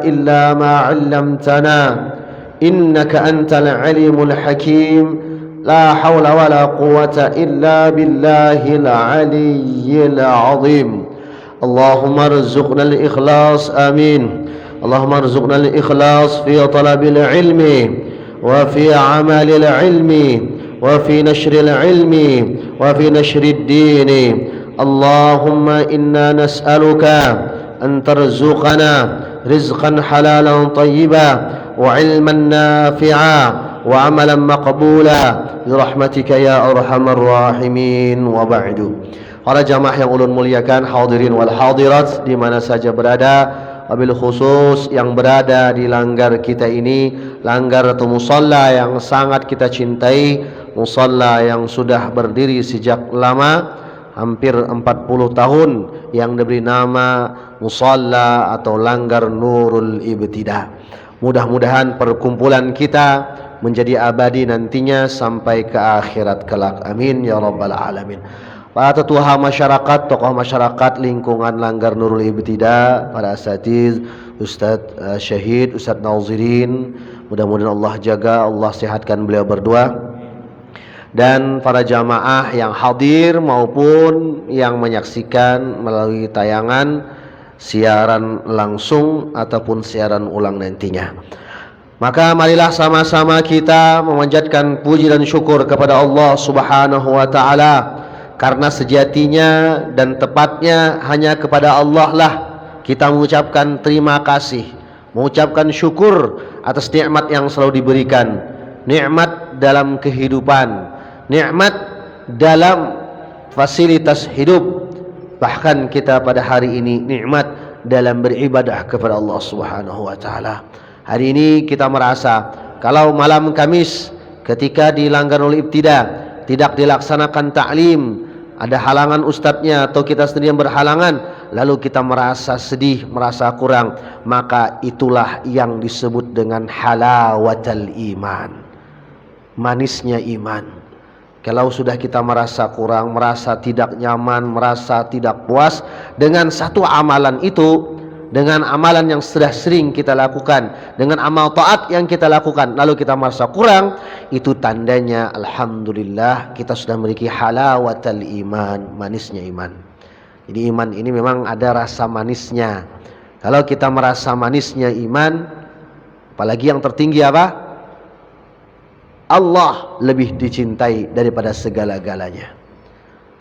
إلا ما علمتنا إنك أنت العليم الحكيم لا حول ولا قوة إلا بالله العلي العظيم. اللهم ارزقنا الإخلاص آمين. اللهم ارزقنا الإخلاص في طلب العلم وفي عمل العلم وفي نشر العلم وفي نشر الدين. اللهم إنا نسألك أن ترزقنا رزقا حلالا طيبا وعلما نافعا وعملا مقبولا برحمتك ya arhamar rahimin. Wa ba'du. Para jamaah yang ulun muliakan, hadirin wal hadirat di mana saja berada, wabil khusus yang berada di langgar kita ini, langgar atau musalla yang sangat kita cintai, musalla yang sudah berdiri sejak lama, hampir 40 tahun, yang diberi nama musalla atau langgar Nurul Ibtida. Mudah-mudahan perkumpulan kita menjadi abadi nantinya sampai ke akhirat kelak. Amin ya rabbal alamin. Para tetua masyarakat, tokoh masyarakat lingkungan langgar Nurul Ibtida, para asatiz, Ustadz Syahid, Ustadz Nazirin, mudah-mudahan Allah jaga, Allah sehatkan beliau berdua, dan para jamaah yang hadir maupun yang menyaksikan melalui tayangan siaran langsung ataupun siaran ulang nantinya. Maka marilah sama-sama kita memanjatkan puji dan syukur kepada Allah Subhanahu wa taala, karena sejatinya dan tepatnya hanya kepada Allah lah kita mengucapkan terima kasih, mengucapkan syukur atas nikmat yang selalu diberikan, nikmat dalam kehidupan, nikmat dalam fasilitas hidup, bahkan kita pada hari ini nikmat dalam beribadah kepada Allah Subhanahu wa taala. Hari ini kita merasa kalau malam Kamis ketika di langgar Nurul Ibtida tidak dilaksanakan ta'lim, ada halangan ustadznya atau kita sendiri yang berhalangan, lalu kita merasa sedih, merasa kurang, maka itulah yang disebut dengan halawatul iman, manisnya iman. Kalau sudah kita merasa kurang, merasa tidak nyaman, merasa tidak puas dengan satu amalan itu, dengan amalan yang sudah sering kita lakukan, dengan amal taat yang kita lakukan, lalu kita merasa kurang, itu tandanya alhamdulillah kita sudah memiliki halawatul iman, manisnya iman. Jadi iman ini memang ada rasa manisnya. Kalau kita merasa manisnya iman, apalagi yang tertinggi apa? Allah lebih dicintai daripada segala-galanya.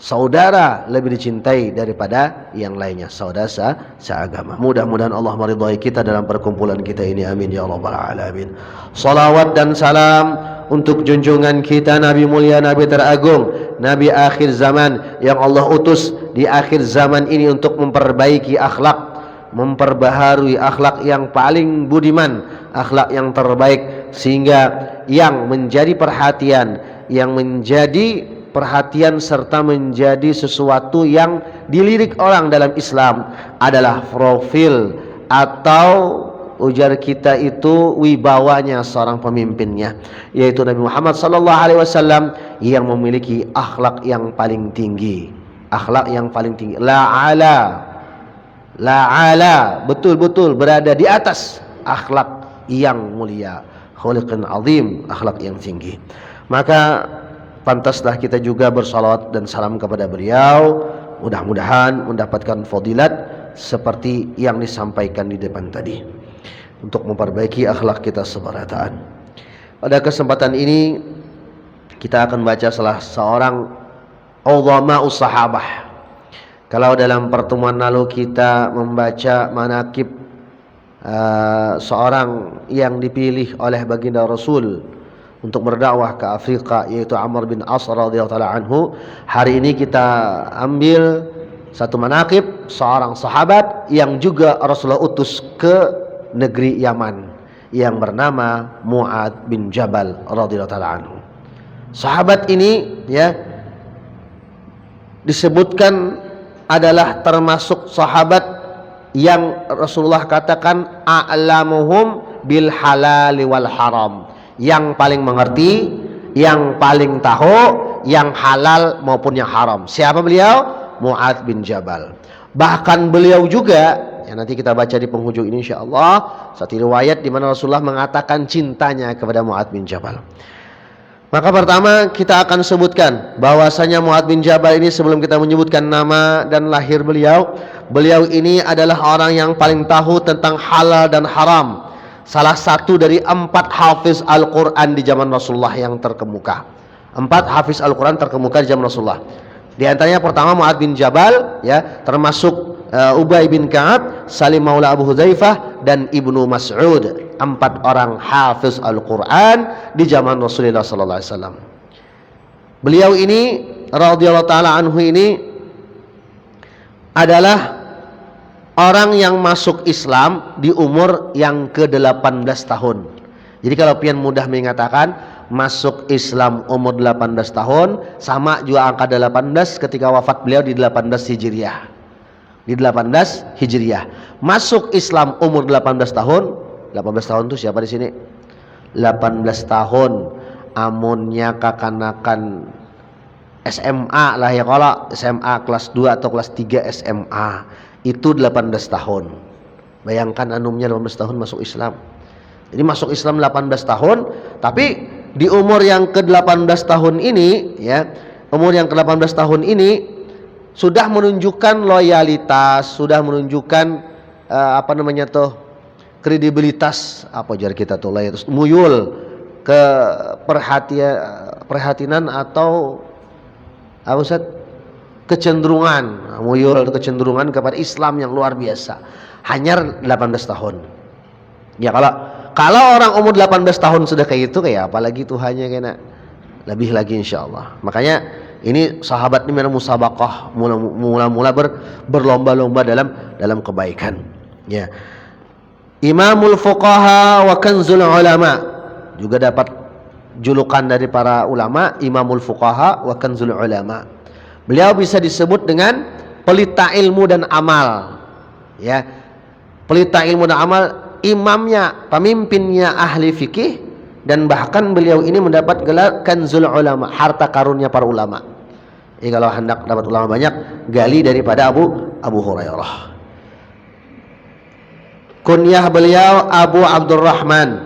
Saudara lebih dicintai daripada yang lainnya, saudara seagama. Mudah-mudahan Allah meridhai kita dalam perkumpulan kita ini, amin ya rabbal alamin. Salawat dan salam untuk junjungan kita Nabi mulia, Nabi teragung, Nabi akhir zaman yang Allah utus di akhir zaman ini untuk memperbaiki akhlak, memperbaharui akhlak yang paling budiman, akhlak yang terbaik, sehingga yang menjadi perhatian, serta menjadi sesuatu yang dilirik orang dalam Islam adalah profil atau ujar kita itu wibawanya seorang pemimpinnya, yaitu Nabi Muhammad SAW yang memiliki akhlak yang paling tinggi, akhlak yang paling tinggi, la ala, betul-betul berada di atas akhlak yang mulia, khuluqun azim, akhlak yang tinggi. Maka pantaslah kita juga bersalawat dan salam kepada beliau, mudah-mudahan mendapatkan fadilat seperti yang disampaikan di depan tadi, untuk memperbaiki akhlak kita seberataan. Pada kesempatan ini kita akan baca salah seorang uzama'us sahabah. Kalau dalam pertemuan lalu kita membaca manaqib seorang yang dipilih oleh baginda Rasul untuk berdakwah ke Afrika, yaitu Amr bin As radhiyallahu taala anhu, hari ini kita ambil satu manaqib seorang sahabat yang juga Rasulullah utus ke negeri Yaman, yang bernama Mu'adz bin Jabal radhiyallahu taala anhu. Sahabat ini ya disebutkan adalah termasuk sahabat yang Rasulullah katakan a'lamuhum bil halali wal haram, yang paling mengerti, yang paling tahu yang halal maupun yang haram. Siapa beliau? Mu'adz bin Jabal. Bahkan beliau juga yang nanti kita baca di penghujung ini insyaallah. Satu riwayat di mana Rasulullah mengatakan cintanya kepada Mu'adz bin Jabal. Maka pertama kita akan sebutkan bahwasanya Mu'adz bin Jabal ini, sebelum kita menyebutkan nama dan lahir beliau, beliau ini adalah orang yang paling tahu tentang halal dan haram. Salah satu dari 4 hafiz Al-Quran di zaman Rasulullah yang terkemuka. 4 hafiz Al-Quran terkemuka di zaman Rasulullah. Di antaranya pertama Mu'adz bin Jabal, ya, termasuk Ubay bin Ka'ab, Salim Maula Abu Hudzaifah, dan Ibnu Mas'ud. 4 orang hafiz Al-Quran di zaman Rasulullah sallallahu alaihi wasallam. Beliau ini radhiyallahu taala anhu ini adalah orang yang masuk Islam di umur yang ke-18 tahun. Jadi kalau pian mudah mengatakan masuk Islam umur 18 tahun, sama juga angka 18 ketika wafat beliau di 18 Hijriah. Di 18 Hijriah. Masuk Islam umur 18 tahun. 18 tahun itu siapa di sini? 18 tahun amunnya kakanakan SMA lah ya, kalau SMA kelas 2 atau kelas 3 SMA itu 18 tahun. Bayangkan anumnya 18 tahun masuk Islam. Jadi masuk Islam 18 tahun, tapi di umur yang ke-18 tahun ini, ya, umur yang ke-18 tahun ini sudah menunjukkan loyalitas, sudah menunjukkan kredibilitas, apa jar kita tuh, loyalitas, muyul ke perhatian atau apa Ustaz? Kecenderungan, muyul kecenderungan kepada Islam yang luar biasa. Hanya 18 tahun. Ya, kalau orang umur 18 tahun sudah kayak gitu, kayak apalagi Tuhannya kena lebih lagi insyaallah. Makanya ini sahabat ini memang musabaqah, mula-mula berlomba-lomba dalam kebaikan. Ya. Imamul fuqaha wa kanzul ulama, juga dapat julukan dari para ulama, Imamul fuqaha wa kanzul ulama. Beliau bisa disebut dengan pelita ilmu dan amal. Ya. Pelita ilmu dan amal, imamnya, pemimpinnya ahli fikih, dan bahkan beliau ini mendapat gelar kanzul ulama, harta karunnya para ulama. Jadi kalau hendak dapat ulama banyak, gali daripada Abu Hurairah. Kunyah beliau Abu Abdurrahman.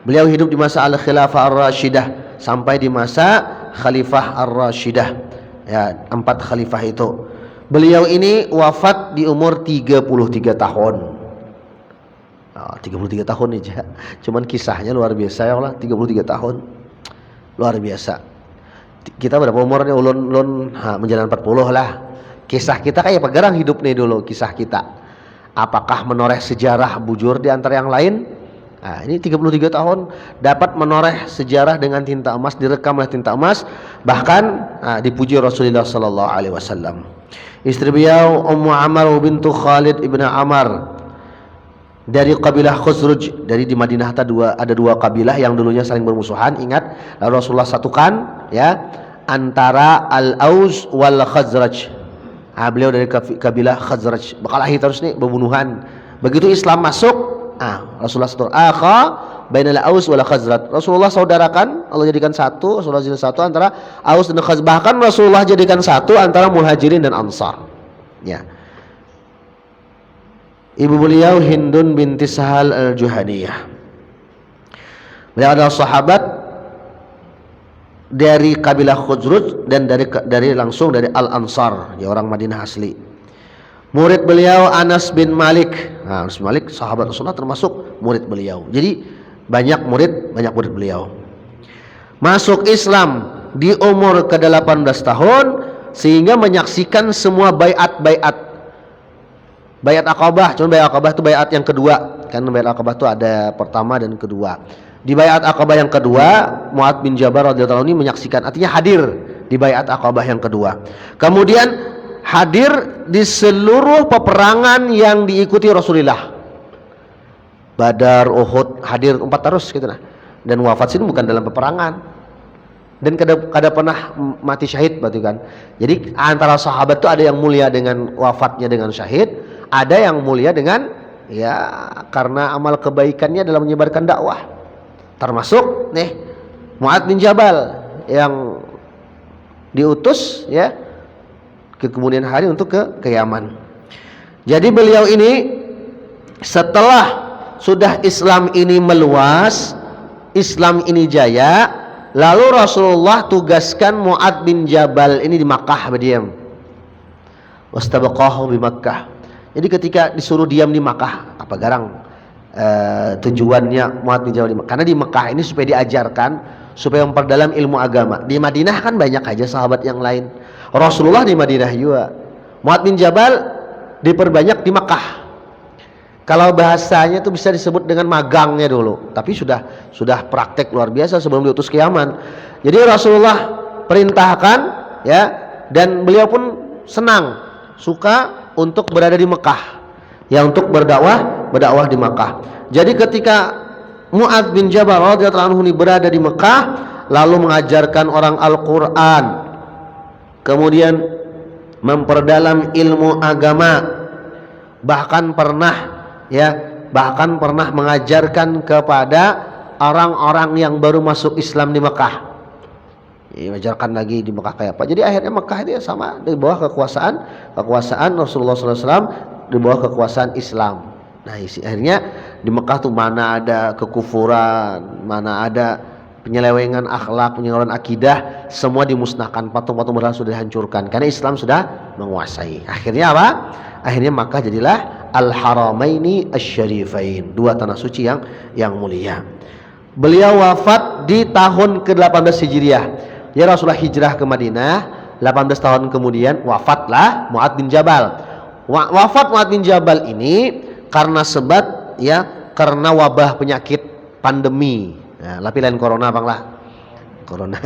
Beliau hidup di masa Al-Khilafah Ar-Rashidah sampai di masa Khalifah Ar-Rashidah. Ya, 4 khalifah itu. Beliau ini wafat di umur 33 tahun. 33 tahun aja. Cuman kisahnya luar biasa ya Allah, 33 tahun. Luar biasa. Kita berapa umurnya? Ulun menjalan 40 lah. Kisah kita kayak pegarang hidup nih dulu, kisah kita. Apakah menoreh sejarah bujur di antara yang lain? Nah, ini 33 tahun dapat menoreh sejarah dengan tinta emas, direkam oleh tinta emas, bahkan dipuji Rasulullah sallallahu alaihi wasallam. Istri beliau Ummu Amar bintu Khalid ibn Amar dari kabilah Khuzraj. Dari di Madinah ada dua kabilah yang dulunya saling bermusuhan. Ingat, lalu Rasulullah satukan, ya, antara Al-Aus wal Khazraj. Beliau dari kabilah Khazraj. Berkelahi terus nih, berbunuhan. Begitu Islam masuk, Rasulullah satu akha bainal Aus wal Khazraj. Rasulullah saudarakan, Allah jadikan satu, Rasulullah jadikan satu antara Aus dan Khazraj. Bahkan Rasulullah jadikan satu antara Muhajirin dan Ansar. Ya. Ibu beliau Hindun binti Sahal Al-Juhaniyah. Beliau adalah sahabat dari kabilah Khuzraj dan dari langsung dari Al-Ansar, ya, orang Madinah asli. Murid beliau Anas bin Malik. Anas bin Malik sahabat Rasulullah termasuk murid beliau. Jadi banyak murid beliau. Masuk Islam di umur ke-18 tahun sehingga menyaksikan semua baiat-baiat. Baiat Aqabah, cuma baiat Aqabah itu baiat yang kedua. Kan baiat Aqabah itu ada pertama dan kedua. Di baiat Aqabah yang kedua, Mu'adz bin Jabal radhiyallahu anhu menyaksikan, artinya hadir di baiat Aqabah yang kedua. Kemudian hadir di seluruh peperangan yang diikuti Rasulullah. Badar, Uhud, hadir 4 terus gitu nah. Dan wafat sini bukan dalam peperangan. Dan kada pernah mati syahid berarti kan. Jadi antara sahabat itu ada yang mulia dengan wafatnya dengan syahid, ada yang mulia dengan, ya, karena amal kebaikannya dalam menyebarkan dakwah. Termasuk nih Mu'adz bin Jabal yang diutus, ya, ke kemudian hari untuk ke Yaman. Jadi beliau ini Setelah sudah Islam ini meluas, Islam ini jaya, lalu Rasulullah tugaskan Mu'adz bin Jabal ini di Makkah berdiam. Wastabaqahu bi Makkah. Jadi ketika disuruh diam di Makkah, apa garang tujuannya Mu'adz bin Jabal di Makkah? Karena di Makkah ini supaya diajarkan, supaya memperdalam ilmu agama. Di Madinah kan banyak aja sahabat yang lain. Rasulullah di Madinah juga. Mu'adz bin Jabal diperbanyak di Makkah. Kalau bahasanya itu bisa disebut dengan magangnya dulu, tapi sudah praktek luar biasa sebelum diutus ke Yaman. Jadi Rasulullah perintahkan, ya, dan beliau pun senang, suka untuk berada di Mekah, ya, untuk berdakwah di Mekah. Jadi ketika Mu'adz bin Jabal radhiyallahu anhu berada di Mekah, lalu mengajarkan orang Al-Quran, kemudian memperdalam ilmu agama, bahkan pernah mengajarkan kepada orang-orang yang baru masuk Islam di Mekah. Mengajarkan lagi di Mekah kayak apa. Jadi akhirnya Mekah itu sama di bawah kekuasaan Rasulullah SAW, di bawah kekuasaan Islam. Nah, akhirnya di Mekah tuh mana ada kekufuran, mana ada penyelewengan akhlak, penyelewengan akidah, semua dimusnahkan, patung-patung berhala sudah dihancurkan karena Islam sudah menguasai. Akhirnya apa? Akhirnya Makkah jadilah Al-Haramaini Asy-Syarifain, dua tanah suci yang mulia. Beliau wafat di tahun ke-18 Hijriah. Ya, Rasulullah hijrah ke Madinah, 18 tahun kemudian wafatlah Mu'adz bin Jabal. Wafat Mu'adz bin Jabal ini karena sebab, ya, karena wabah penyakit pandemi. Nah, tapi lain corona bang lah. Corona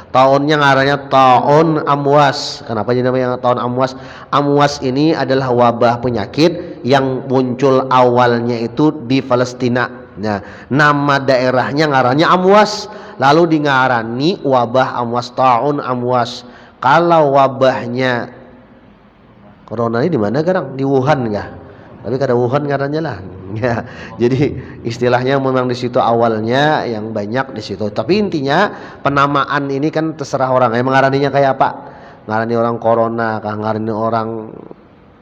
tahunnya ngarannya tahun Amwas. Kenapa jadi namanya tahun Amwas? Amwas ini adalah wabah penyakit yang muncul awalnya itu di Palestina. Nah, nama daerahnya ngarannya Amwas, lalu dingarani wabah Amwas, tahun Amwas. Kalau wabahnya corona ini di mana garang? Di Wuhan enggak? Tapi kada Wuhan ngarannya lah. Ya, jadi istilahnya memang di situ awalnya yang banyak di situ. Tapi intinya penamaan ini kan terserah orang. Yang mengaraninya kayak apa? Ngarani orang corona, kah ngarani orang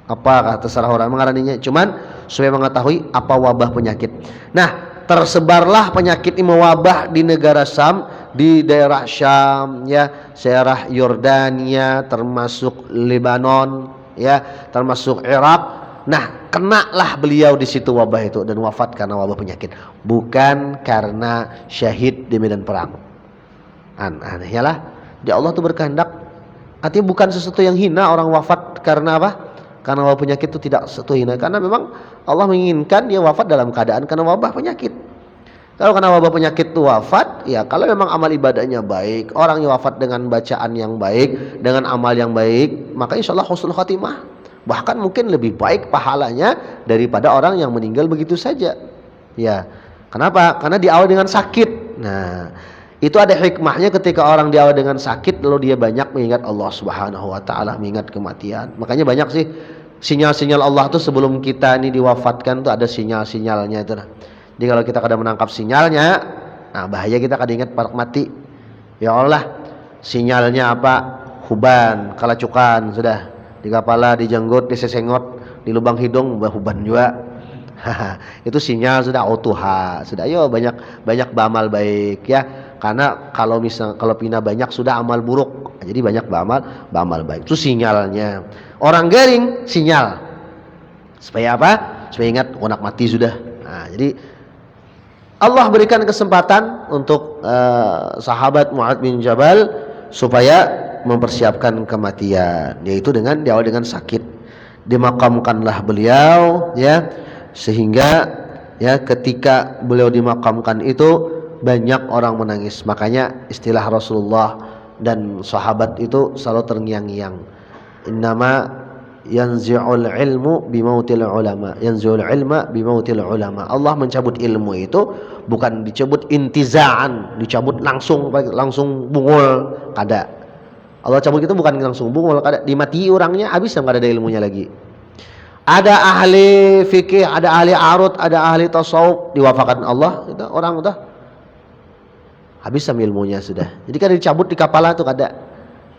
apa, kah terserah orang mengaraninya. Cuman supaya mengetahui apa wabah penyakit. Nah, tersebarlah penyakit ini mewabah di negara Syam, di daerah Syam, ya, daerah Yordania, termasuk Lebanon, ya, termasuk Irak. Nah, kenalah beliau di situ wabah itu dan wafat karena wabah penyakit, bukan karena syahid di medan perang. Anehnya lah, ya Allah tuh berkehendak. Artinya bukan sesuatu yang hina orang wafat karena apa? Karena wabah penyakit itu tidak sesuatu hina, karena memang Allah menginginkan dia wafat dalam keadaan karena wabah penyakit. Kalau karena wabah penyakit itu wafat, ya kalau memang amal ibadahnya baik, orang yang wafat dengan bacaan yang baik, dengan amal yang baik, maka insya Allah husnul khatimah. Bahkan mungkin lebih baik pahalanya daripada orang yang meninggal begitu saja. Ya, kenapa? Karena diawali dengan sakit. Nah, itu ada hikmahnya ketika orang diawali dengan sakit lalu dia banyak mengingat Allah Subhanahu wa taala, mengingat kematian. Makanya banyak sih sinyal-sinyal Allah tuh sebelum kita ini diwafatkan tuh ada sinyal-sinyalnya itu. Jadi kalau kita kadang menangkap sinyalnya, nah bahaya kita kadang ingat parak mati. Ya Allah, sinyalnya apa? Huban, kalacukan, sudah. Di kepala, di jenggot, di sesengot, di lubang hidung, huban juga. Itu sinyal sudah autuha, sudah. Ayo banyak beramal baik, ya. Karena kalau pina banyak sudah amal buruk, jadi banyak beramal baik. Itu sinyalnya. Orang garing sinyal. Supaya apa? Supaya ingat nak mati sudah. Nah, jadi Allah berikan kesempatan untuk sahabat Mu'adz bin Jabal supaya mempersiapkan kematian, yaitu dengan diawali dengan sakit. Dimakamkanlah beliau, ya, sehingga ya ketika beliau dimakamkan itu banyak orang menangis. Makanya istilah Rasulullah dan sahabat itu selalu terngiang-ngiang, innama yanzi'ul ilmu bimautil ulama, yanzi'ul ilma bimautil ulama. Allah mencabut ilmu itu bukan dicabut intizaan, dicabut langsung bungul, kada. Allah cabut itu bukan langsung bungul, kada dimati orangnya habis, enggak ada ilmunya lagi. Ada ahli fikih, ada ahli arut, ada ahli tasawuf, diwafatkan Allah, itu orang udah habis sama ilmunya sudah. Jadi kan dicabut di kepala tuh kada.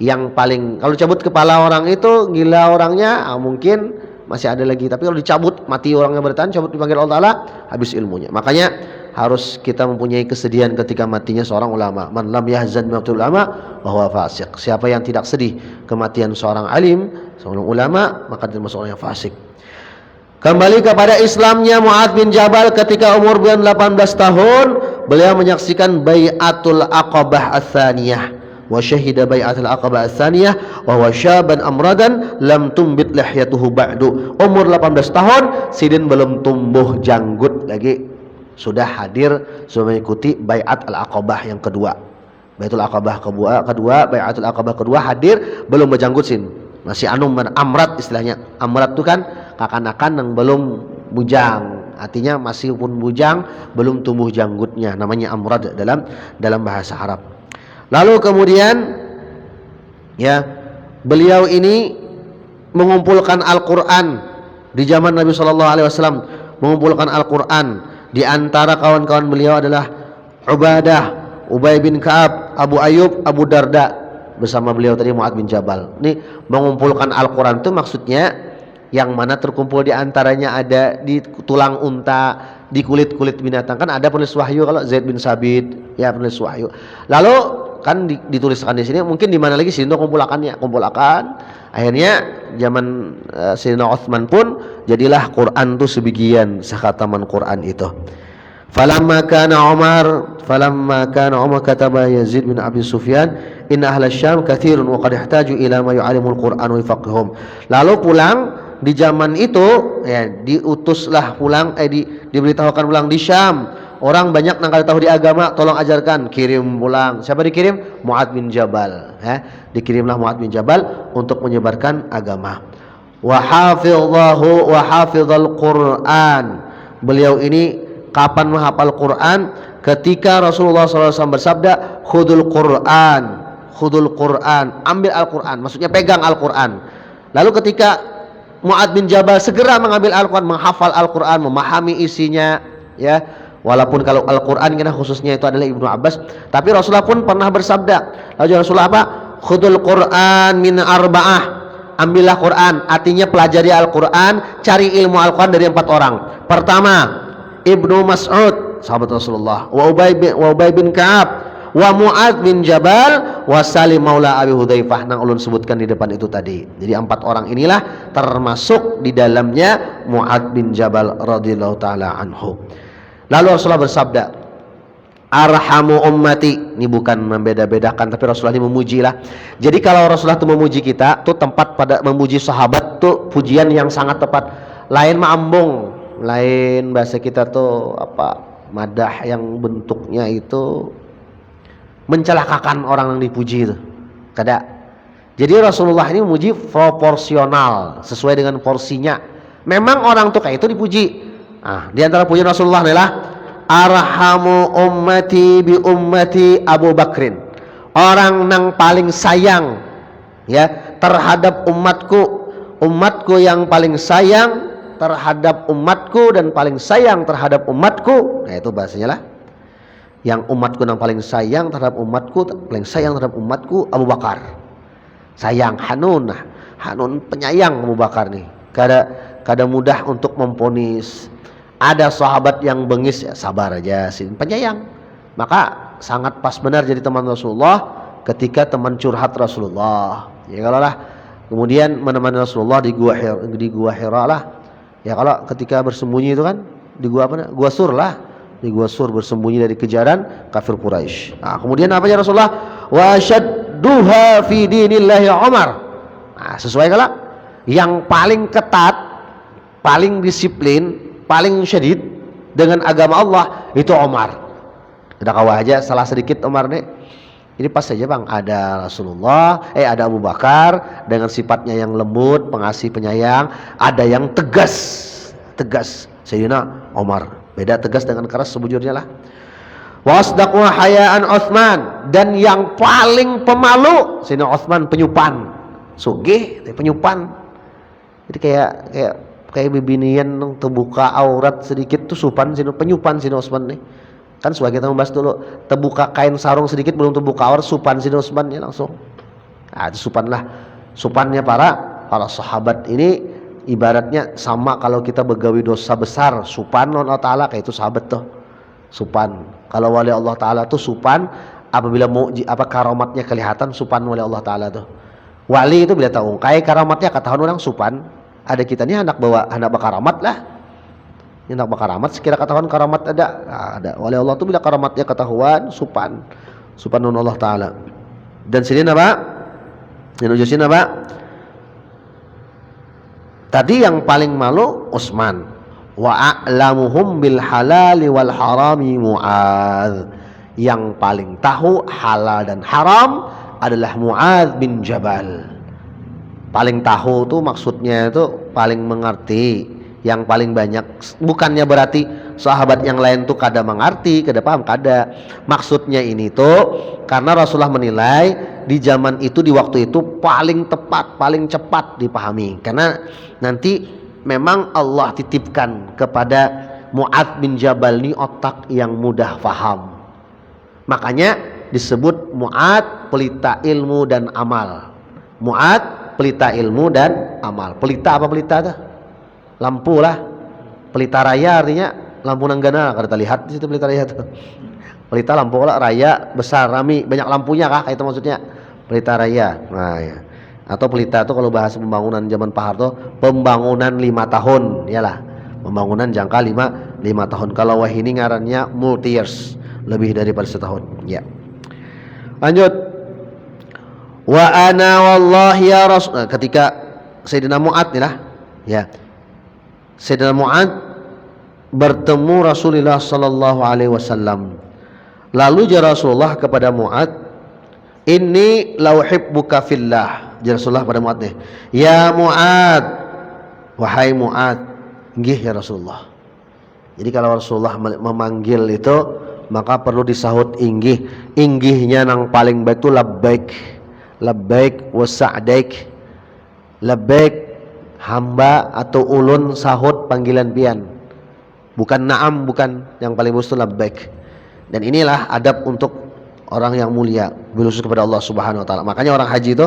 Yang paling kalau cabut kepala orang itu gila orangnya, mungkin masih ada lagi. Tapi kalau dicabut, mati orangnya bertahan, cabut dipanggil Allah Ta'ala, habis ilmunya. Makanya harus kita mempunyai kesedihan ketika matinya seorang ulama. Man lam yahzan mautul ulama bahwa fasik. Siapa yang tidak sedih kematian seorang alim, seorang ulama, maka dia termasuk orang yang fasik. Kembali kepada Islamnya Mu'adz bin Jabal ketika umur 18 tahun, beliau menyaksikan Bai'atul Aqabah Ats-Tsaniyah. Wa syahida Bai'atul Aqabah Ats-Tsaniyah wa huwa syaban amradan lam tumbit lihyatuhu ba'du. Umur 18 tahun, sidin belum tumbuh janggut lagi. Sudah hadir, sudah mengikuti Bai'at Al-Aqabah yang kedua. Bai'atul Aqabah kedua, Bai'atul Aqabah kedua hadir, belum berjanggut sin. Masih amrat istilahnya. Amrat itu kan kakan-kakan yang belum bujang, artinya masih pun bujang, belum tumbuh janggutnya, namanya amrad dalam bahasa Arab. Lalu kemudian ya, beliau ini mengumpulkan Al-Qur'an di zaman Nabi sallallahu alaihi wasallam, mengumpulkan Al-Qur'an. Di antara kawan-kawan beliau adalah Ubadah, Ubay bin Ka'ab, Abu Ayyub, Abu Darda, bersama beliau tadi Mu'adz bin Jabal. Ini mengumpulkan Al-Qur'an itu maksudnya yang mana terkumpul di antaranya ada di tulang unta, di kulit-kulit binatang. Kan ada penulis wahyu kalau Zaid bin Sabit, ya penulis wahyu. Lalu kan dituliskan di sini, mungkin di mana lagi sih untuk kumpulakan. Akhirnya zaman Sayyidina Utsman pun jadilah Quran itu sebagian sekhataman Quran itu. Falamma kana Umar kataba Yazid bin Abi Sufyan inna ahla Syam katsirun wa qad ihtaju ila ma yu'allimul Qur'an wa yufaqqihum. Lalu pulang di zaman itu ya, diutuslah pulang diberitahukan pulang di Syam, orang banyak nangkal tahu di agama, tolong ajarkan, kirim pulang. Siapa dikirim? Mu'adz bin Jabal ya. Dikirimlah Mu'adz bin Jabal untuk menyebarkan agama. Wa hafizal Qur'an. Beliau ini kapan menghafal Quran? Ketika Rasulullah SAW bersabda, khudul Quran, ambil Al-Quran, maksudnya pegang Al-Quran. Lalu ketika Mu'adz bin Jabal segera mengambil Al-Quran, menghafal Al-Quran, memahami isinya, ya. Walaupun kalau Al-Quran kita khususnya itu adalah Ibnu Abbas, tapi Rasulullah pun pernah bersabda. Lalu Rasulullah apa? Khudul Quran min arba'ah, ambillah Quran, artinya pelajari Al-Quran, cari ilmu Al-Quran dari 4 orang. Pertama, Ibnu Mas'ud, sahabat Rasulullah, wa Ubay bin Ka'ab, wa Mu'adz bin Jabal, wa Salim maula Abi Hudzaifah, nang ulun sebutkan di depan itu tadi. Jadi 4 orang inilah termasuk di dalamnya Mu'adz bin Jabal radhiyallahu taala anhu. Lalu Rasulullah bersabda, arhamu ummati. Ini bukan membeda-bedakan, tapi Rasulullah ini memuji lah. Jadi kalau Rasulullah itu memuji kita, tuh tempat pada memuji sahabat tuh pujian yang sangat tepat. Lain ma'ambung, lain bahasa kita tuh apa, madah yang bentuknya itu mencelakakan orang yang dipuji itu. Kada. Jadi Rasulullah ini memuji proporsional, sesuai dengan porsinya. Memang orang tuh kayak itu dipuji. Nah, di antara pujian Rasulullah adalah arhamu ummati bi ummati Abu Bakrin. Orang yang paling sayang ya terhadap umatku yang paling sayang terhadap umatku dan paling sayang terhadap umatku. Nah, itu bahasanya lah. Yang umatku yang paling sayang terhadap umatku Abu Bakar. Sayang Hanun penyayang Abu Bakar nih. Kada mudah untuk memponis. Ada sahabat yang bengis, ya sabar aja sih, penyayang. Maka sangat pas benar jadi teman Rasulullah ketika teman curhat Rasulullah. Ya kalau lah kemudian menemani Rasulullah di gua Hira lah. Ya kalau ketika bersembunyi itu kan di gua apa? Gua Sur lah. Di gua Sur bersembunyi dari kejaran kafir Quraisy. Nah, kemudian apa ya Rasulullah? Wa shadduha fi dinillahi Umar. Nah, sesuai kalau yang paling ketat, paling disiplin, paling syadid dengan agama Allah itu Umar. Udah kawah aja salah sedikit Umar nih. Ini pas saja Bang, ada Rasulullah, ada Abu Bakar dengan sifatnya yang lembut, pengasih, penyayang, ada yang tegas. Sayyidina Umar. Beda tegas dengan keras sebujurnya lah. Wasdaqu hayaan Utsman, dan yang paling pemalu Sayyidina Utsman, penyupan. Sugih, penyupan. Jadi kayak bibinian terbuka aurat sedikit tuh penyupan Sayyidina Utsman nih. Kan sebagai kita membahas dulu, terbuka kain sarung sedikit belum terbuka aurat, supan Sayyidina Utsman ya langsung. Nah, itu supannya para sahabat ini ibaratnya sama kalau kita begawi dosa besar, supan Allah Ta'ala, kayak itu sahabat tuh supan. Kalau wali Allah Ta'ala tuh supan apabila karamatnya kelihatan, supan wali Allah Ta'ala tuh. Wali itu bila tahu kayak karamatnya kata orang supan, ada kita nih anak bakaramat lah, anak bakaramat sekira ketahuan karamat ada wali Allah tuh bila karamatnya ketahuan, supan Allah Ta'ala. Dan sini apa? Dan ujung sini apa? Tadi yang paling malu Utsman. Wa a'lamuhum bil halali wal harami Mu'adz. Yang paling tahu halal dan haram adalah Mu'adz bin Jabal. Paling tahu tuh maksudnya itu paling mengerti, yang paling banyak. Bukannya berarti sahabat yang lain tuh kada mengerti, kada paham, kada. Maksudnya ini tuh karena Rasulullah menilai di zaman itu, di waktu itu paling tepat, paling cepat dipahami. Karena nanti memang Allah titipkan kepada Mu'adz bin Jabal ini otak yang mudah faham. Makanya disebut Mu'adz pelita ilmu dan amal. Mu'adz pelita ilmu dan amal. Pelita apa pelita tuh? Lampu lah. Pelita raya artinya lampu nanggana. Kalau kita lihat di situ pelita raya tuh. Pelita lampu lah, raya besar, rami, banyak lampunya kah? Itu maksudnya pelita raya. Nah, ya. Atau pelita itu kalau bahasa pembangunan zaman Pak Harto, pembangunan 5 tahun, iyalah. Pembangunan jangka 5 tahun. Kalau wahini ngarannya multi years, lebih daripada setahun. Ya. Lanjut. Wa ana wallahi ya Rasul. Ketika Sayyidina Mu'adz nih lah, ya. Sayyidina Mu'adz bertemu Rasulullah sallallahu alaihi wasallam. Lalu ya Rasulullah kepada Mu'adz, "Inni la uhibbuka fillah." Ya Rasulullah pada Mu'adz nih, "Ya Mu'adz, wahai Mu'adz." Nggih ya Rasulullah. Jadi kalau Rasulullah memanggil itu maka perlu disahut inggih. Inggihnya yang paling baik itu labbaik. Labbaik wa sa'daik. Labbaik hamba atau ulun sahut panggilan pian. Bukan na'am, bukan. Yang paling bagus itu labbaik. Dan inilah adab untuk orang yang mulia, berkhusus kepada Allah Subhanahu wa taala. Makanya orang haji itu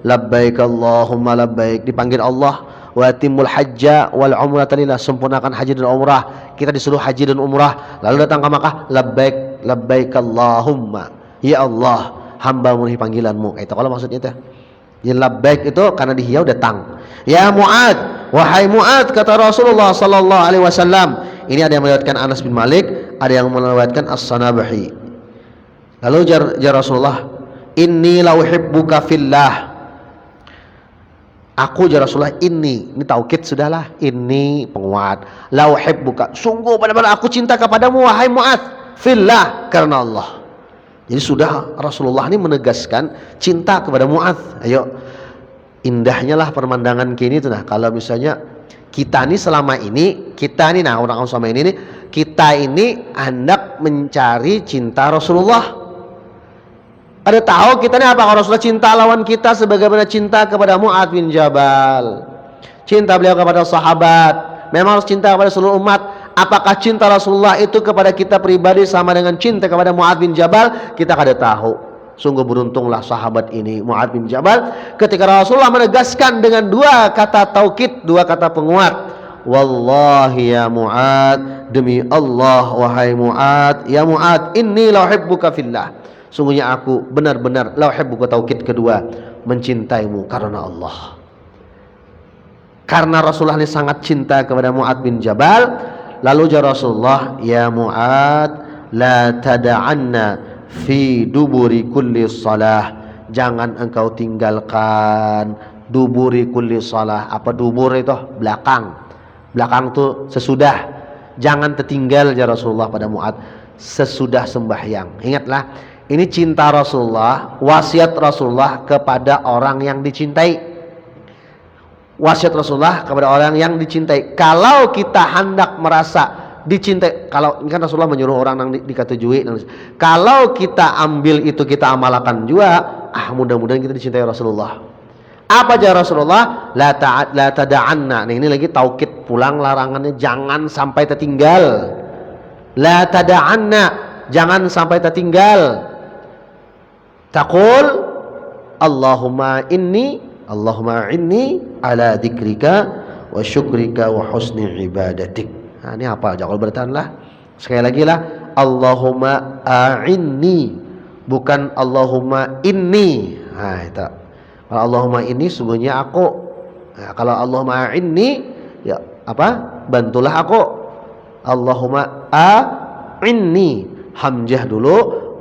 labbaik Allahumma labbaik, dipanggil Allah, wa atimul hajja wal umrata lillah, sempurnakan haji dan umrah. Kita disuruh haji dan umrah, lalu datang ke Makkah, labbaik labbaik Allahumma, ya Allah, hamba memenuhi panggilanmu. Itu kalau maksudnya itu. Jadi labbaik itu karena dihiau datang. Ya Mu'adz, wahai Mu'adz, kata Rasulullah sallallahu alaihi wasallam. Ini ada yang meriwayatkan Anas bin Malik, ada yang meriwayatkan As-Sanabahi. Lalu ya Rasulullah, inni la uhibbuka fillah. Aku ya Rasulullah, ini taukid sudahlah, ini penguat. La uhibbuka, sungguh benar-benar aku cinta kepadamu wahai Mu'adz, fillah, karena Allah. Jadi sudah Rasulullah ini menegaskan cinta kepada Mu'adz. Ayo, indahnya lah pemandangan kini itu. Nah, kalau misalnya kita ini selama ini, kita ini, nah orang selama ini, kita ini hendak mencari cinta Rasulullah. Ada tahu kita ini apa? Rasulullah cinta lawan kita sebagaimana cinta kepada Mu'adz bin Jabal. Cinta beliau kepada sahabat. Memang harus cinta kepada seluruh umat. Apakah cinta Rasulullah itu kepada kita pribadi sama dengan cinta kepada Mu'adz bin Jabal? Kita kada tahu. Sungguh beruntunglah sahabat ini, Mu'adz bin Jabal, ketika Rasulullah menegaskan dengan dua kata taukid, dua kata penguat. Wallahi ya Mu'adz, demi Allah wahai Mu'adz, ya Mu'adz, inni la uhibbuka fillah. Sungguhnya aku benar-benar la uhibbuka, taukid kedua, mencintaimu karena Allah. Karena Rasulullah ini sangat cinta kepada Mu'adz bin Jabal. Lalu ya Rasulullah, ya Mu'adz, la tada'anna fi duburi kulli salah. Jangan engkau tinggalkan duburi kulli salah. Apa dubur itu? Belakang. Belakang itu sesudah. Jangan tertinggal ya Rasulullah pada Mu'adz sesudah sembahyang. Ingatlah, ini cinta Rasulullah, wasiat Rasulullah kepada orang yang dicintai. Wasiat Rasulullah kepada orang yang dicintai. Kalau kita hendak merasa dicintai, kalau ini kan Rasulullah menyuruh orang yang dikatujui, kalau kita ambil itu kita amalkan juga, mudah-mudahan kita dicintai Rasulullah. Apa aja Rasulullah? La tada'anna. Nah, ini lagi taukid pulang larangannya, jangan sampai tertinggal. La tada'anna, jangan sampai tertinggal. Taqul Allahumma inni ala dzikrika wa wa syukrika wa husni ibadatik. Nah, ini hafal aja kalau bertahan lah. Sekali lagi lah, Allahumma a'inni, bukan Allahumma inni. Nah, itu. Kalau Allahumma inni sungguhnya aku. Nah, kalau Allahumma a'inni ya apa? Bantulah aku. Allahumma a'inni, hamzah dulu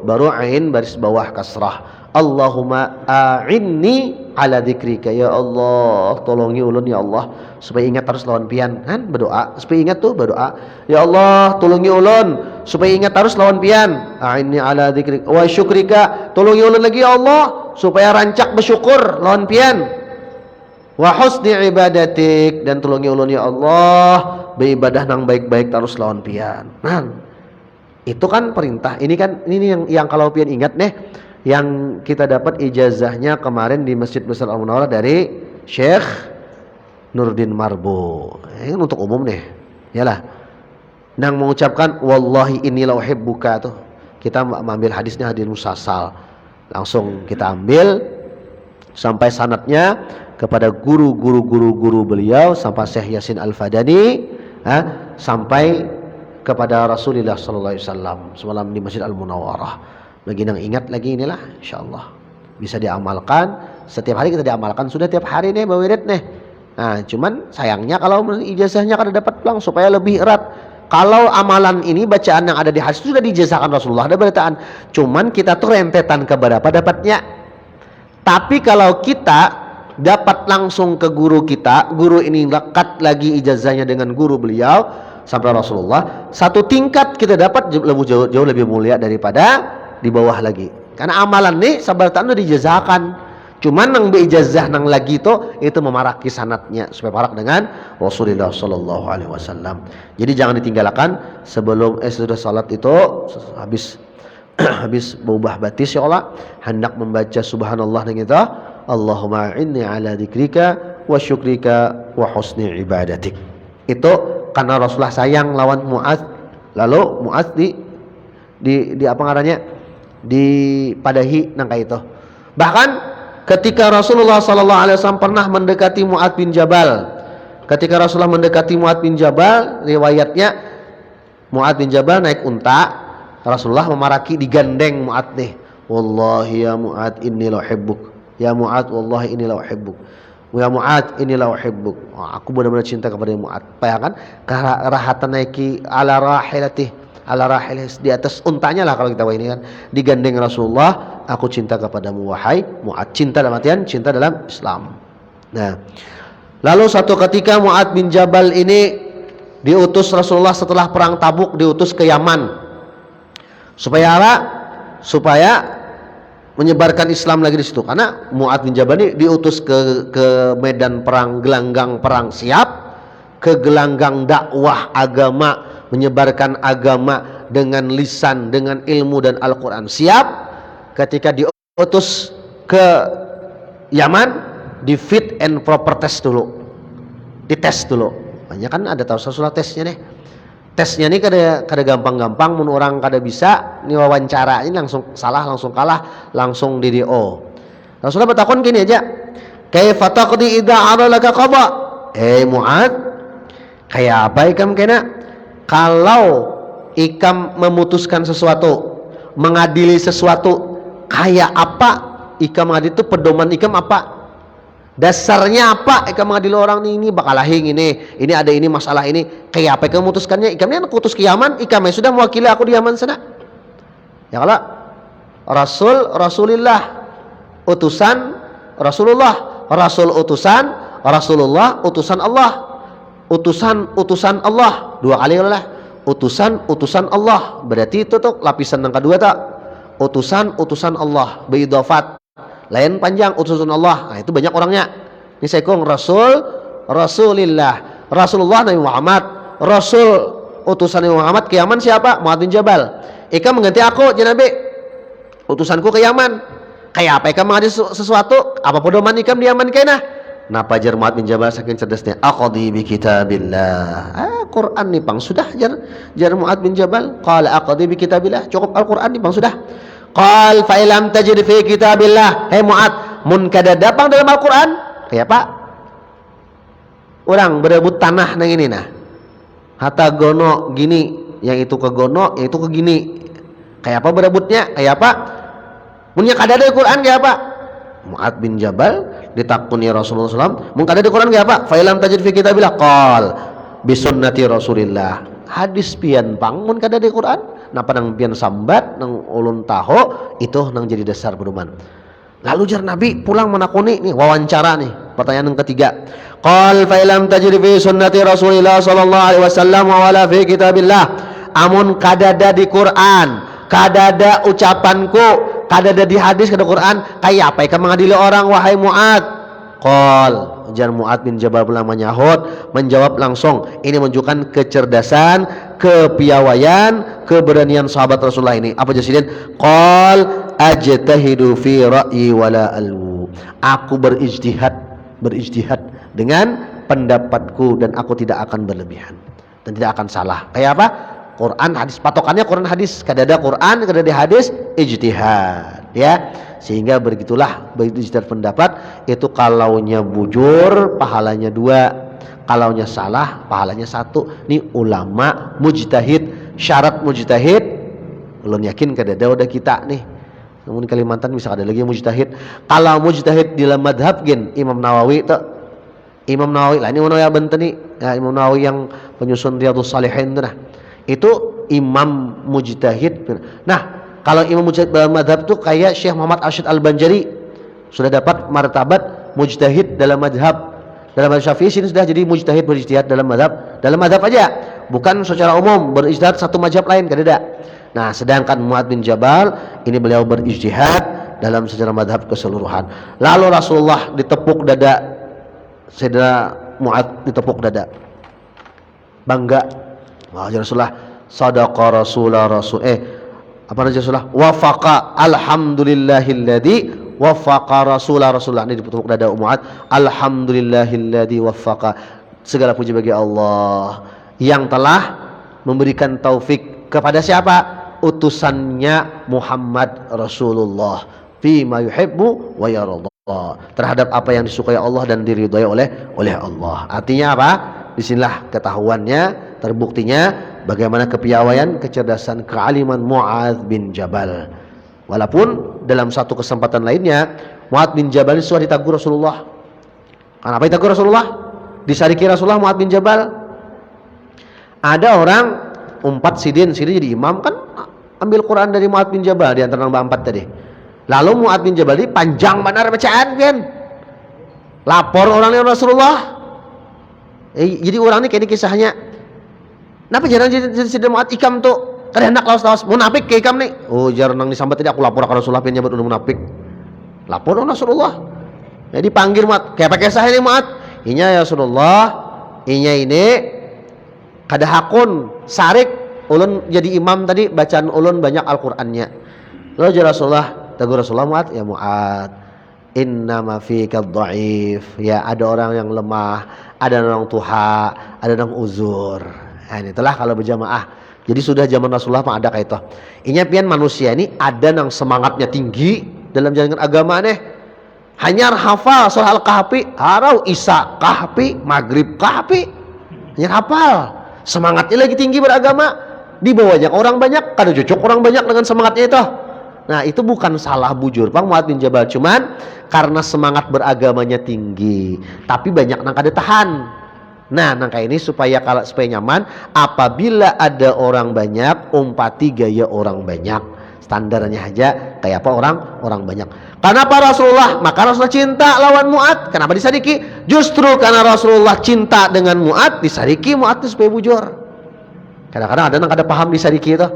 baru ain baris bawah kasrah. Allahumma a'inni ala dzikrika, ya Allah tolongi ulun ya Allah supaya ingat terus lawan pian. Kan berdoa supaya ingat tuh berdoa, ya Allah tolongi ulun supaya ingat terus lawan pian. A'inni ala dzikrika wa syukrika, tolongi ulun lagi ya Allah supaya rancak bersyukur lawan pian. Wa husni ibadatik, dan tolongi ulun ya Allah beribadah nang baik-baik terus lawan pian. Nah, itu kan perintah. Ini kan ini yang kalau pian ingat nih, yang kita dapat ijazahnya kemarin di Masjid Besar Al-Munawwarah dari Syekh Nurdin Marbo. Ini untuk umum nih. Yalah. Nang mengucapkan wallahi inni la uhibbuka tuh. Kita mengambil hadisnya, hadis musalsal. Langsung kita ambil sampai sanadnya kepada guru beliau, sampai Syekh Yasin Al-Fadani, sampai kepada Rasulullah sallallahu alaihi wasallam semalam di Masjid Al-Munawwarah. Bagi yang ingat lagi inilah, insyaallah bisa diamalkan. Setiap hari kita diamalkan, sudah tiap hari nih bawirid nih. Nah, cuman sayangnya kalau ijazahnya kada dapat pulang supaya lebih erat. Kalau amalan ini bacaan yang ada di hadis itu sudah dijazahkan Rasulullah, ada beritaan. Cuman kita tuh rentetan ke berapa dapatnya. Tapi kalau kita dapat langsung ke guru kita, guru ini lekat lagi ijazahnya dengan guru beliau sampai Rasulullah, satu tingkat kita dapat jauh lebih mulia daripada di bawah lagi. Karena amalan nih sabaratan udah dijazahkan. Cuman nang beijazah nang lagi itu memaraki sanatnya supaya parak dengan Rasulullah sallallahu alaihi wasallam. Jadi jangan ditinggalkan sebelum sudah salat itu habis habis berubah batis ya Allah, hendak membaca subhanallah dan kita Allahumma inni ala dzikrika wa syukrika wa husni ibadatik. Itu karena Rasulullah sayang lawan Mu'adz. Lalu Mu'adz di apa ngarannya? Dipadahi nang kayak itu. Bahkan ketika Rasulullah sallallahu alaihi wasallam pernah mendekati Mu'adz bin Jabal. Ketika Rasulullah mendekati Mu'adz bin Jabal, riwayatnya Mu'adz bin Jabal naik unta, Rasulullah memaraki digandeng Mu'adz nih. Wallahi ya Mu'adz inni la uhibbuk. Ya Mu'adz wallahi inni la uhibbuk. Ya Mu'adz inni la uhibbuk. Aku benar-benar cinta kepada Mu'adz. Bayangkan kerahatan naiki ala rahilatih, ala rahilih, di atas untanya lah kalau kita ini kan, digandeng Rasulullah, aku cinta kepadamu wahai Mu'adz. Cinta dalam artian cinta dalam Islam. Nah, lalu suatu ketika Mu'adz bin Jabal ini diutus Rasulullah setelah perang Tabuk, diutus ke Yaman. Supaya apa? Supaya menyebarkan Islam lagi di situ. Karena Mu'adz bin Jabal ini diutus ke medan perang, gelanggang perang siap, ke gelanggang dakwah agama, menyebarkan agama dengan lisan, dengan ilmu dan Al-Quran siap. Ketika diutus ke Yaman, di fit and proper test dulu, dites dulu. Banyak kan ada tahu Rasulullah tesnya deh. Tesnya ini kada gampang-gampang, mun orang kada bisa ini wawancara ini langsung salah, langsung kalah, langsung di DO. Rasulullah bertakon gini aja, kaifa taqdi idza aralaka qada? Mu'adz, kayak apa ikam kena kalau ikam memutuskan sesuatu, mengadili sesuatu, kayak apa ikam mengadili itu? Pedoman ikam apa? Dasarnya apa ikam mengadili orang ini bakal lahing ini ada ini masalah ini, kayak apa ikam memutuskannya? Ikam ini anak utus ke Yaman, ikam sudah mewakili aku di Yaman sana. Ya kalau Rasulullah utusan Rasulullah, Rasul utusan Rasulullah, utusan Allah, utusan Allah, dua kali lah, utusan Allah, berarti itu tuh lapisan yang kedua tak, utusan Allah beidofat lain panjang, utusan Allah. Nah, itu banyak orangnya. Ini saya kong Rasulullah Nabi Muhammad, Rasul utusan Nabi Muhammad ke Yaman siapa? Mu'adz bin Jabal. Ikam mengganti aku ya Nabi, utusanku ke Yaman. Kayak apa ikam mengadili sesuatu? Apa pedoman ikam di Yaman kena? Napa jar Mu'adz bin Jabal saking cerdasnya? Aqdi bi kitabillah. Quran nih pang sudah jar Mu'adz bin Jabal. Qala aqdi bi kitabillah. Cukup Al-Quran nih pang sudah. Qal fa ilam tajid fi kitabillah. Mu'adz, mun kada dapang dalam Al-Quran kayak apa? orang berebut tanah nang ini nah. Hatta gono gini, yang itu ke gono, yang itu ke gini. Kayak apa berebutnya? Kayak apa? Punya kadada di Quran kayak apa? Mu'ad bin Jabal ditakuni Rasulullah SAW. Mun kadada di Quran kayak apa? Fa ilam tajid fi kitabillah qal bi sunnati Rasulillah. Hadis pian pang mun kadada di Quran. Napa nang pian sambat nang ulun taho itu nang jadi dasar pedoman. Lalu jar Nabi pulang menakuni nih wawancara nih. Pertanyaan yang ketiga. Qal fa ilam tajid fi sunnati Rasulillah sallallahu alaihi wasallam wa wala fi kitabillah. Amun kadada di Quran, kadada ucapanku, kadada di hadis kada Quran, kayak apa ikan mengadili orang wahai Mu'ad? Qal, jar Mu'ad bin Jabal pulang menjawab langsung. Ini menunjukkan kecerdasan, kepiawaian, keberanian sahabat Rasulullah ini. Apa jasidin? Qal ajtahidu fi ra'yi wala alwu. Aku berijtihad dengan pendapatku dan aku tidak akan berlebihan dan tidak akan salah. Kayak apa? Quran hadis, patokannya Quran hadis, kadada Quran, kadada hadis, ijtihad ya. Sehingga begitulah ijtihad pendapat itu, kalaunya bujur pahalanya 2, kalaunya salah pahalanya 1. Ini ulama mujtahid. Syarat mujtahid ulun yakin kadada udah kita nih. Namun Kalimantan bisa ada lagi yang mujtahid. Kalau mujtahid di dalam madhab gen Imam Nawawi tuh. Imam Nawawi lah, ini Imam Nawawi Benteni ya, Imam Nawawi yang penyusun Riyadhus Shalihin tuh nah. Itu imam mujtahid. Nah, kalau imam mujtahid dalam madhab tuh kayak Syekh Muhammad Arsyad Al-Banjari, sudah dapat martabat mujtahid dalam madhab. Dalam madhab Syafi'i sini sudah jadi mujtahid berijtihad dalam madhab aja, bukan secara umum berijtihad satu madhab lain, kada. Nah, sedangkan Mu'ad bin Jabal ini beliau berijtihad dalam secara madhab keseluruhan. Lalu Rasulullah ditepuk dada, Sayyidina Mu'ad ditepuk dada, bangga. Wah, Rasulullah sadaqa Rasulullah apa namanya Rasulullah? Wafaqa alhamdulillahilladzi wafaqa Rasulullah ini ditepuk dada Mu'ad. Alhamdulillahilladzi wafaqa. Segala puji bagi Allah yang telah memberikan taufik kepada siapa? Utusannya Muhammad Rasulullah fima yuhibbu wa yarda, terhadap apa yang disukai Allah dan diridhai oleh Allah. Artinya apa? Disinilah ketahuannya, terbuktinya bagaimana kepiawaian, kecerdasan, kealiman Mu'ad bin Jabal. Walaupun dalam satu kesempatan lainnya Mu'ad bin Jabal ini sudah ditegur Rasulullah. Kenapa ditegur Rasulullah? Disariki Rasulullah Mu'ad bin Jabal. Ada orang umpat sidin jadi imam, kan ambil Quran dari Mu'ad bin Jabal di antara nombor 4 tadi. Lalu Mu'ad bin Jabal ini panjang benar bacaan kan. Lapor orangnya Rasulullah. Jadi orang ini kayak ini kisahnya. Kenapa jarang jadi sidin Mu'ad ikam tuh? Kada hendak lawas-lawas munafik kayak ikam nih. Oh, jarang nang disambat tadi aku lapor ke Rasulullah pengen nyebut munafik. Lapor orang Rasulullah. Jadi panggil Mu'ad. Kayak pakai kisah ini Mu'ad. Inya ya Rasulullah. Inya ini kada hakun sarik ulun jadi imam tadi bacaan ulun banyak Al-Qur'annya. Lalu jadi Rasulullah, tegur Rasulullah Mu'ad, ya Mu'ad, innama fika dhaif. Ya, ada orang yang lemah, ada orang tuha, ada orang uzur. Nah, itulah kalau berjamaah. Jadi sudah zaman Rasulullah mah ada kayak itu. Inya pian manusia ini ada yang semangatnya tinggi dalam jalankan agama nih. Hanya hafal surah Al-Kahfi, harau Isya Kahfi, Maghrib Kahfi. Hanya hafal. Semangatnya lagi tinggi beragama. Di bawahnya orang banyak, kada cocok orang banyak dengan semangatnya itu. Nah, itu bukan salah bujur Bang Mu'ad bin Jabal, cuman karena semangat beragamanya tinggi, tapi banyak nang kada tahan. Nah, nangka ini supaya nyaman, apabila ada orang banyak, umpati gaya orang banyak. Standarnya aja kayak apa orang banyak. Kenapa Rasulullah? Maka Rasulullah cinta lawan Mu'ad. Kenapa disadiki? Justru karena Rasulullah cinta dengan Mu'ad, disadiki Mu'ad itu supaya bujur. Kadang-kadang ada yang kada paham disadiki itu.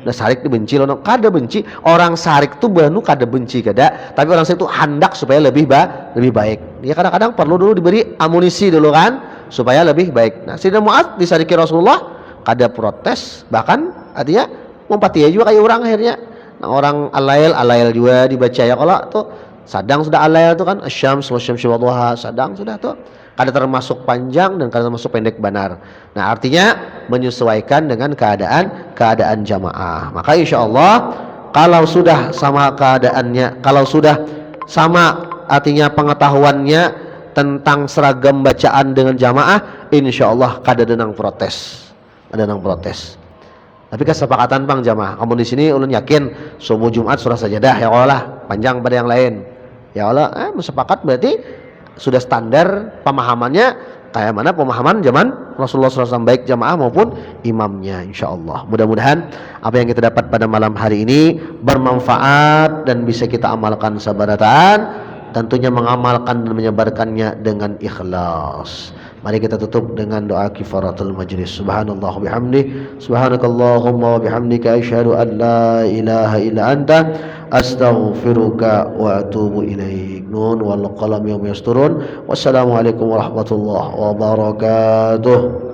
Nah, sarik dibenci loh, kada benci. Orang sarik tuh banu kada benci kada, tapi orang sarik tuh hendak supaya lebih baik. Ya kadang-kadang perlu dulu diberi amunisi dulu kan, supaya lebih baik. Nah, Sayyidina Mu'ad disadiki Rasulullah, kada protes, bahkan artinya mempatia juga kayak orang akhirnya. Nah, orang alail juga dibaca ya, kalau tuh sadang sudah alail tuh kan, asyams wasyamsi wadduha, sadang sudah tuh. Kada termasuk panjang dan kada termasuk pendek benar. Nah, artinya menyesuaikan dengan keadaan jamaah. Maka insya Allah kalau sudah sama keadaannya, kalau sudah sama artinya pengetahuannya, tentang seragam bacaan dengan jamaah, insyaallah kada denang protes. Ada nang protes. Tapi kesepakatan Bang jamaah. Kamu di sini ulun yakin subuh Jumat surah sajadah ya Allah, panjang pada yang lain. Ya Allah, sepakat berarti sudah standar pemahamannya kayak mana pemahaman zaman Rasulullah SAW, baik jamaah maupun imamnya, insyaallah. Mudah-mudahan apa yang kita dapat pada malam hari ini bermanfaat dan bisa kita amalkan sabarataan, tentunya mengamalkan dan menyebarkannya dengan ikhlas. Mari kita tutup dengan doa kifaratul majlis. Subhanallah bihamdi, subhanakallahumma wa bihamdika asyhadu an la ilaha illa anta astaghfiruka wa atubu ilaik. Nun wal qalam yawma yasturun. Wassalamualaikum warahmatullahi wabarakatuh.